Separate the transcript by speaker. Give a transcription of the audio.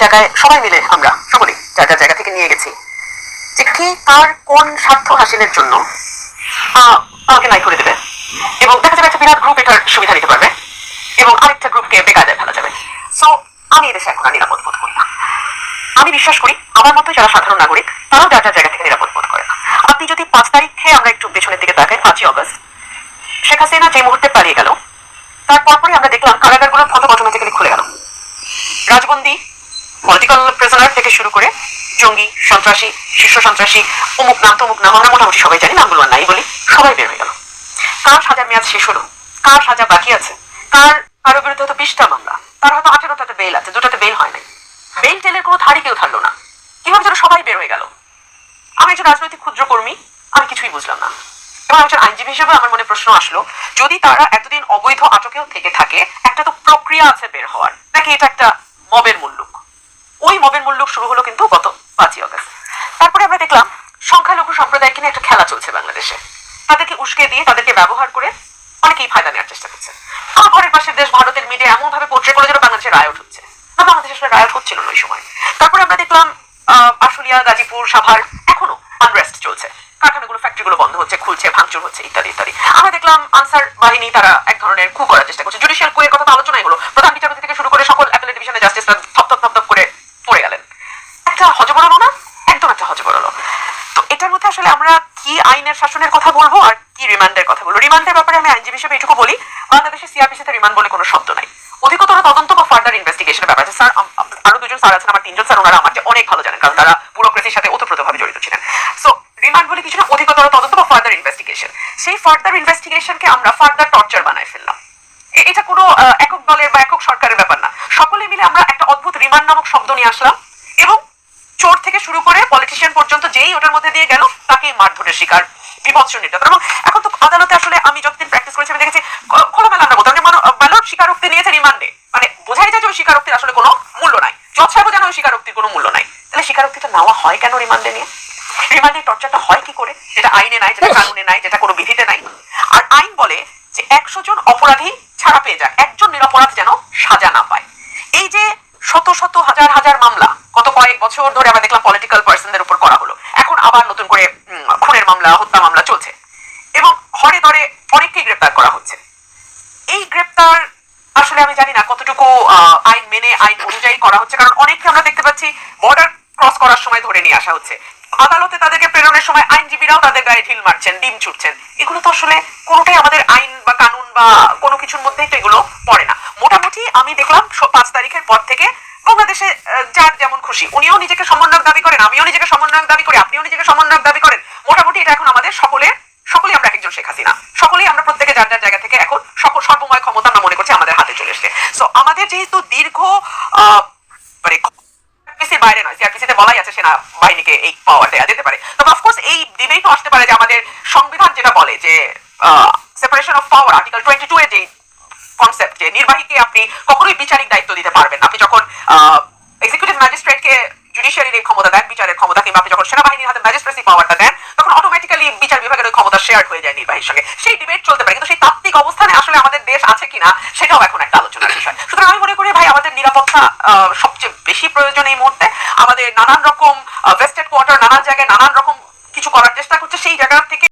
Speaker 1: জায়গায় সবাই মিলে আমরা সকলেই যার যার জায়গা থেকে নিয়ে গেছি যে কে কার কোন স্বার্থ হাসিলের জন্য আমাকে নাই করে দেবে, এবং দেখা যাবে একটা বিরাট গ্রুপ এটার সুবিধা নিতে পারবে এবং আরেকটা গ্রুপকে বেকায়দায় ফেলা যাবে। সো আমি এদেশে এখন আর নিরাপদ বোধ করি না। আমি বিশ্বাস করি আমার মতো যারা সাধারণ নাগরিক তারাও যার যার জায়গা থেকে নিরাপদ বোধ করে না। আপনি যদি 5 তারিখে আমরা একটু পেছনের দিকে তাকাই, 5ই অগস্ট শেখ হাসিনা যে মুহূর্তে পালিয়ে গেল, তারপরই আমরা দেখলাম কারাগারগুলোর ফটক অটোমেটিক্যালি খুলে গেল। রাজবন্দী, পলিটিক্যাল প্রিজনার থেকে শুরু করে জঙ্গি, সন্ত্রাসী, শীর্ষ সন্ত্রাসী, অমুক নাম তমুক নাম আমরা মোটামুটি সবাই জানি, নামগুলো নাই বলি, সবাই বের হয়ে গেল। কার সাজার মেয়াদ শেষ হলো, কার সাজা বাকি আছে, কারো বিরুদ্ধে হয়তো 20টা মামলা, তার হয়তো 18টাতে বেল আছে, 2টাতে বেল হয় নাই। বেল টেলের কোনো ধারই কেউ ধারলো না, কিভাবে যেন সবাই বের হয়ে গেল। আমি একজন রাজনৈতিক ক্ষুদ্র কর্মী, আমি কিছুই বুঝলাম না। এবং একজন আইনজীবী হিসেবে আমার মনে প্রশ্ন আসলো, যদি তারা এতদিন অবৈধ আটকেও থেকে থাকে, একটা তো প্রক্রিয়া আছে বের হওয়ার, নাকি এটা একটা মবের মুল্লুক? ওই মবের মুল্লুক শুরু হলো কিন্তু গত 5ই অগস্ট। তারপরে আমরা দেখলাম সংখ্যালঘু সম্প্রদায়কে নিয়ে একটা খেলা চলছে বাংলাদেশে। তাদেরকে উস্কে দিয়ে, তাদেরকে ব্যবহার করে অনেকেই ফায়দা নেওয়ার চেষ্টা করছে। আমার ঘরের পাশের দেশ ভারতের মিডিয়া এমন ভাবে পোর্ট্রে করে যেন বাংলাদেশে রায়ট হচ্ছে, না বাংলাদেশে আসলে রায়ট হচ্ছিল না ওই সময়। তারপরে আমরা দেখলাম আশুলিয়া, গাজীপুর, সাভার এখনো আনরেস্ট চলছে, কারখানাগুলো, ফ্যাক্টরিগুলো বন্ধ হচ্ছে, খুলছে, ভাঙচুর হচ্ছে, ইত্যাদি ইত্যাদি। আমরা দেখলাম আনসার বাহিনী তারা এক ধরনের কু করার চেষ্টা করছে। জুডিশিয়াল কুয়ের কথা তো আলোচনাই হলো, প্রধান বিচারপতি থেকে শুরু করে সকল অ্যাপেলেট ডিভিশনের জাস্টিসরা থপ করে পড়ে গেলেন। একটা হজবরল না, একদম একটা হজবরল। তো এটার মধ্যে আসলে আমরা কি আইনের শাসনের কথা বলবো আর কি রিমান্ডের কথা বলবো? রিমান্ডের ব্যাপারে আমি আইনজীবী হিসেবে এটুকু বলি, বাংলাদেশে সিআরপিসিতে রিমান্ড বলে কোনো শব্দ নাই। অধিকতর তদন্ত বা ফার্দার ইনভেস্টিগেশনের ব্যাপার আছে। স্যার, আরো 2জন স্যার আছেন, আমার 3জন স্যার, ওনারা আমার অনেক ভালো জানেন, কারণ তারা ব্যুরোক্রেসির সাথে ওতপ্রোতভাবে জড়িত ছিলেন। সো রিমান্ড বলে কিছু না, অধিকতর তদন্ত বা ফার্দার ইনভেস্টিগেশন। সেই ফার্দার ইনভেস্টিগেশনকে আমরা ফার্দার টর্চার বানায় ফেললাম। এটা কোনো একক দলের বা একক সরকারের ব্যাপার না, সকলে মিলে আমরা একটা অদ্ভুত রিমান্ড নামক শব্দ নিয়ে আসলাম এবং চোর থেকে শুরু করে পলিটিশিয়ান পর্যন্ত যেই ওটার মধ্যে দিয়ে গেল তাকে মারধরের শিকার, বিভৎস নির্যাতন। এবং এখন তো আদালতে আসলে আমি যতদিন প্র্যাকটিস করেছি আমি দেখেছি খোলামেলা আমরা বলতাম যে ব্যালট স্বীকারোক্তি নিয়েছে রিমান্ডে, মানে বোঝাই যায় যে ওই স্বীকারোক্তির আসলে কোনো মূল্য নাই। জজ সাহেব জানো ওই স্বীকারোক্তির কোনো মূল্য নাই, তাহলে স্বীকারোক্তিটা নেওয়া হয় কেন রিমান্ডে নিয়ে? রিমান্ডের টর্চারটা হয় কি করে, যেটা আইনে নাই, যেটা কানুনে নাই, যেটা কোনো বিধিতে নাই? আর আইন বলে যে 100 জন অপরাধী ছাড়া পেয়ে যায়, একজন নিরপরাধ যেন সাজা না পায়। এই যে শত শত হাজার হাজার মামলা গত কয়েক বছর ধরে আমরা দেখলাম পলিটিক্যাল পার্সনদের উপর করা হলো, এখন আবার নতুন করে খুনের মামলা, হত্যা মামলা চলছে এবং হরে দরে অনেককেই গ্রেপ্তার করা হচ্ছে। এই গ্রেপ্তার আসলে আমি জানি না কতটুকু আইন মেনে, আইন অনুযায়ী করা হচ্ছে, কারণ অনেককে আমরা দেখতে পাচ্ছি বর্ডার ক্রস করার সময় ধরে নিয়ে আসা হচ্ছে, আদালতে তাদেরকে প্রেরণের সময় আইনজীবীরাও তাদের গায়ে ঢিল মারছেন, ডিম ছুটছেন। এগুলো তো আসলে কোনোটাই আমাদের আইন বা কানুন বা কোনো কিছুর মধ্যেই তো এগুলো পড়ে না। মোটামুটি আমি দেখলাম 5 তারিখের পর থেকে বাংলাদেশে যার যেমন খুশি, উনিও নিজেকে সমন্বয়ক দাবি করেন, আমিও নিজেকে সমন্বয়ক দাবি করি, আপনিও নিজেকে সমন্বয়ক দাবি করেন। মোটামুটি এটা এখন আমাদের সকলেই আমরা একজন শেখ হাসিনা, সকলেই আমরা প্রত্যেকে যার যার জায়গা থেকে এখন সর্বময় ক্ষমতা আমরা মনে করছি আমাদের হাতে চলে এসছে। সো আমাদের যেহেতু দীর্ঘ মানে বাইরে নয়, সিআরপিসিতে বলাই আছে সেনা বাহিনীকে এই পাওয়ার দেওয়া যেতে পারে, তবে অফকোর্স এই ডিবেটও আসতে পারে যে আমাদের সংবিধান যেটা বলে যে সেপারেশন অফ পাওয়ার, আর্টিকেল 22 এর যে কনসেপ্ট, যে নির্বাহীকে আপনি কখনোই বিচারিক দায়িত্ব দিতে পারবেন না। আপনি যখন এক্সিকিউটিভ ম্যাজিস্ট্রেটকে জুডিশিয়ারির এই ক্ষমতা দেন, বিচারের ক্ষমতা, কিংবা আপনি যখন সেনাবাহিনীর হাতে ম্যাজিস্ট্রেসি পাওয়ারটা দেন, তখন অটোমেটিক্যালি বিচার বিভাগের ওই ক্ষমতা শেয়ার হয়ে যায় নির্বাহীর সঙ্গে। সেই ডিবেট চলতে পারে, কিন্তু সেই তাত্ত্বিক অবস্থানে আসলে আমাদের দেশ আছে কিনা সেটাও এখন একটা আলোচনার বিষয়। সুতরাং আমি মনে করি ভাই, আমাদের নিরাপত্তা সবচেয়ে বেশি প্রয়োজন এই মুহূর্তে। আমাদের নানান রকম ভেস্টেড কোয়ার্টার, নানান জায়গায় নানান রকম কিছু করার চেষ্টা করছে, সেই জায়গা থেকে